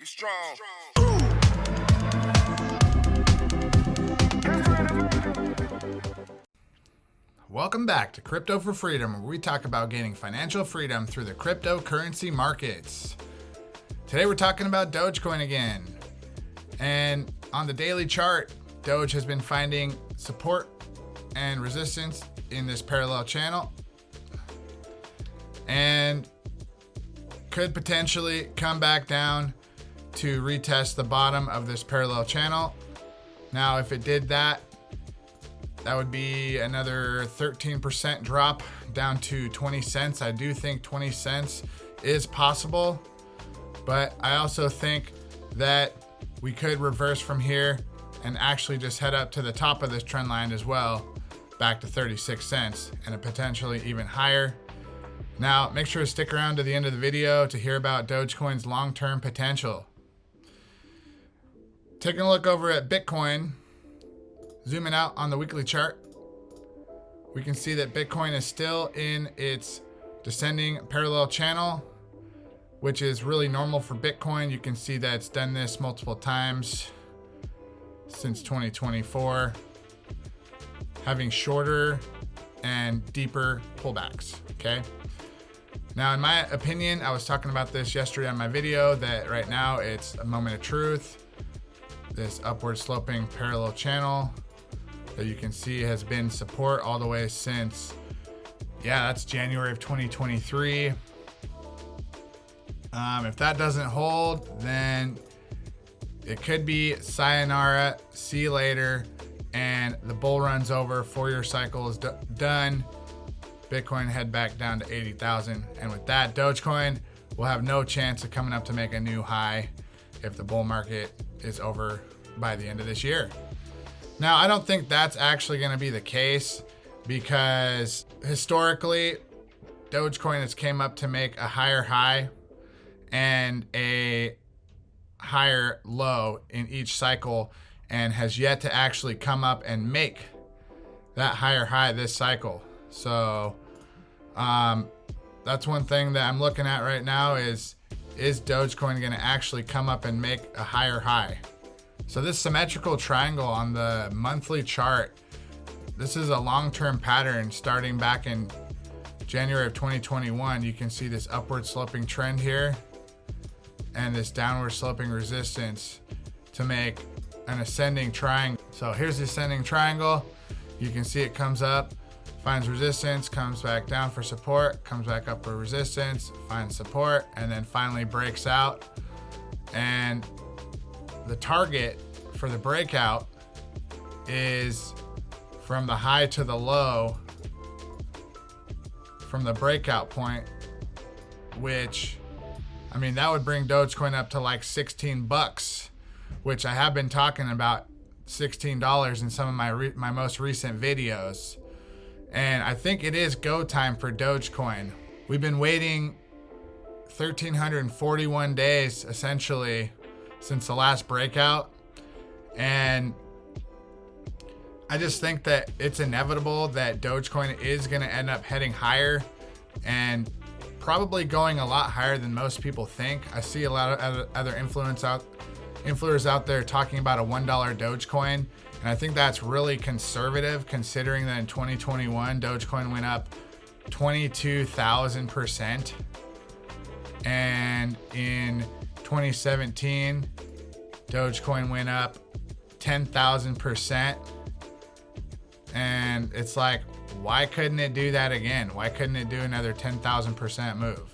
strong. Welcome back to Crypto for Freedom, where we talk about gaining financial freedom through the cryptocurrency markets. Today we're talking about Dogecoin again. And on the daily chart, Doge has been finding support and resistance in this parallel channel and could potentially come back down to retest the bottom of this parallel channel. Now, if it did that, that would be another 13% drop down to 20 cents. I do think 20 cents is possible, but I also think that we could reverse from here and actually just head up to the top of this trend line as well, back to 36 cents and a potentially even higher. Now, make sure to stick around to the end of the video to hear about Dogecoin's long-term potential. Taking a look over at Bitcoin, zooming out on the weekly chart, we can see that Bitcoin is still in its descending parallel channel, which is really normal for Bitcoin. You can see that it's done this multiple times since 2024, having shorter and deeper pullbacks, okay? Now, in my opinion, I was talking about this yesterday on my video, that right now it's a moment of truth. This upward sloping parallel channel that you can see has been support all the way since, that's January of 2023. If that doesn't hold, then it could be sayonara, see you later, and the bull run's over, 4-year cycle is done. Bitcoin head back down to 80,000. And with that, Dogecoin will have no chance of coming up to make a new high if the bull market is over by the end of this year. Now, I don't think that's actually going to be the case, because historically, Dogecoin has came up to make a higher high and a higher low in each cycle, and has yet to actually come up and make that higher high this cycle. So that's one thing that I'm looking at right now is Dogecoin going to actually come up and make a higher high? So this symmetrical triangle on the monthly chart, this is a long-term pattern starting back in January of 2021. You can see this upward sloping trend here and this downward sloping resistance to make an ascending triangle. So here's the ascending triangle. You can see it comes up, finds resistance, comes back down for support, comes back up for resistance, finds support, and then finally breaks out. And the target for the breakout is from the high to the low from the breakout point, which, I mean, that would bring Dogecoin up to like 16 bucks, which I have been talking about $16 in some of my most recent videos. And I think it is go time for Dogecoin. We've been waiting 1,341 days essentially since the last breakout. And I just think that it's inevitable that Dogecoin is going to end up heading higher, and probably going a lot higher than most people think. I see a lot of other influencers out there talking about a $1 Dogecoin, and I think that's really conservative, considering that in 2021 Dogecoin went up 22,000%, and in 2017 Dogecoin went up 10,000%. And it's like, why couldn't it do that again? Why couldn't it do another 10,000% move?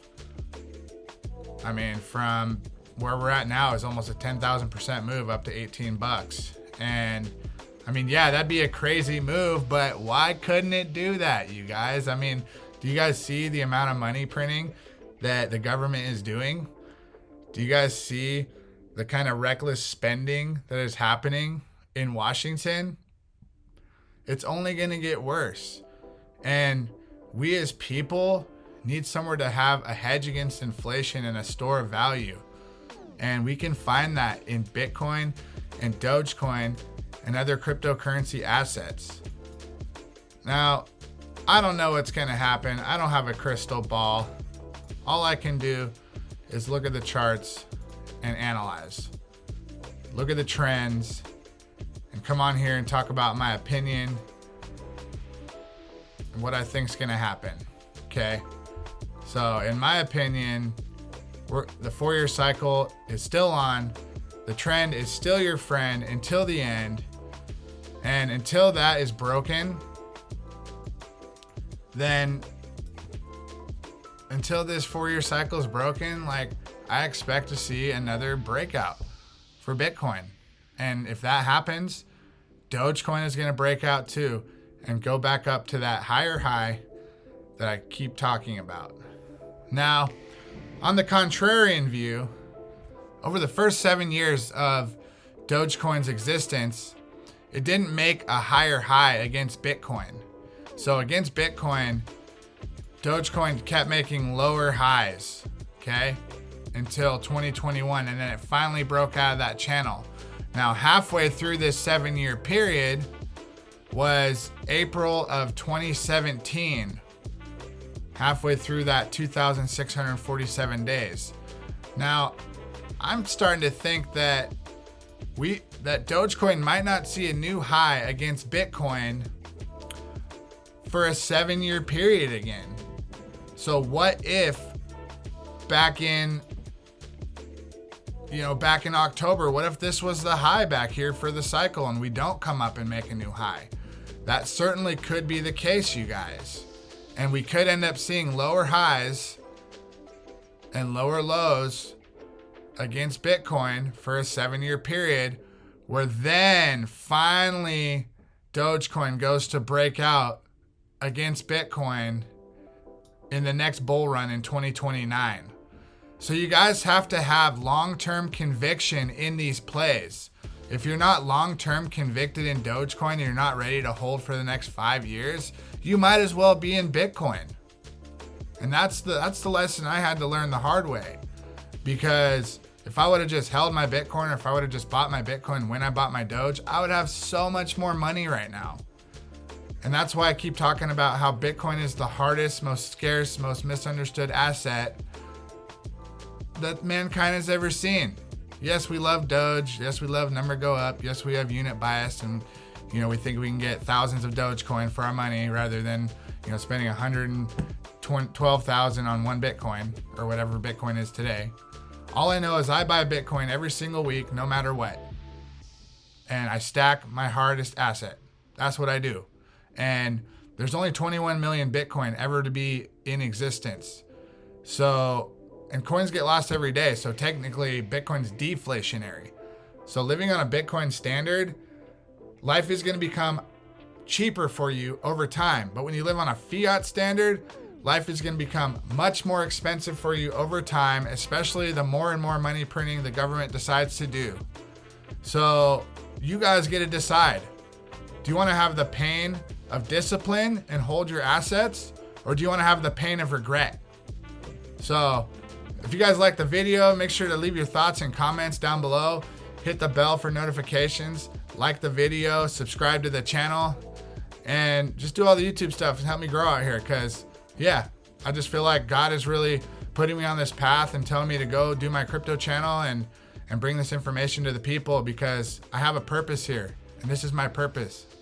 I mean, from where we're at now is almost a 10,000% move up to 18 bucks. And I mean, that'd be a crazy move, but why couldn't it do that, you guys? I mean, do you guys see the amount of money printing that the government is doing? Do you guys see the kind of reckless spending that is happening in Washington? It's only going to get worse. And we as people need somewhere to have a hedge against inflation and a store of value. And we can find that in Bitcoin and Dogecoin and other cryptocurrency assets. Now, I don't know what's going to happen. I don't have a crystal ball. All I can do is look at the charts and analyze. Look at the trends and come on here and talk about my opinion and what I think is going to happen. Okay. So in my opinion, the 4-year cycle is still on. The trend is still your friend until the end. And until that is broken, then until this 4-year cycle is broken, like, I expect to see another breakout for Bitcoin. And if that happens, Dogecoin is going to break out too and go back up to that higher high that I keep talking about. Now, on the contrarian view, over the first 7 years of Dogecoin's existence, it didn't make a higher high against Bitcoin. So against Bitcoin, Dogecoin kept making lower highs, okay, until 2021, and then it finally broke out of that channel. Now, halfway through this 7-year period was April of 2017, halfway through that 2,647 days. Now, I'm starting to think that Dogecoin might not see a new high against Bitcoin for a 7-year period again. So what if back in October, what if this was the high back here for the cycle and we don't come up and make a new high? That certainly could be the case, you guys. And we could end up seeing lower highs and lower lows against Bitcoin for a 7-year period, where then finally Dogecoin goes to break out against Bitcoin in the next bull run in 2029. So you guys have to have long-term conviction in these plays. If you're not long-term convicted in Dogecoin and you're not ready to hold for the next 5 years, you might as well be in Bitcoin. And that's the lesson I had to learn the hard way. Because if I would have just held my Bitcoin, or if I would have just bought my Bitcoin when I bought my Doge, I would have so much more money right now. And that's why I keep talking about how Bitcoin is the hardest, most scarce, most misunderstood asset that mankind has ever seen. Yes, we love Doge. Yes, we love number go up. Yes, we have unit bias, and we think we can get thousands of Dogecoin for our money rather than spending 112,000 on one Bitcoin or whatever Bitcoin is today. All I know is I buy Bitcoin every single week, no matter what, and I stack my hardest asset. That's what I do. And there's only 21 million Bitcoin ever to be in existence. So, and coins get lost every day. So technically Bitcoin's deflationary. So living on a Bitcoin standard, life is going to become cheaper for you over time. But when you live on a fiat standard, life is going to become much more expensive for you over time, especially the more and more money printing the government decides to do. So you guys get to decide. Do you want to have the pain of discipline and hold your assets, or do you want to have the pain of regret? So if you guys like the video, make sure to leave your thoughts and comments down below. Hit the bell for notifications, like the video, subscribe to the channel, and just do all the YouTube stuff and help me grow out here. Because I just feel like God is really putting me on this path and telling me to go do my crypto channel and bring this information to the people, because I have a purpose here, and this is my purpose.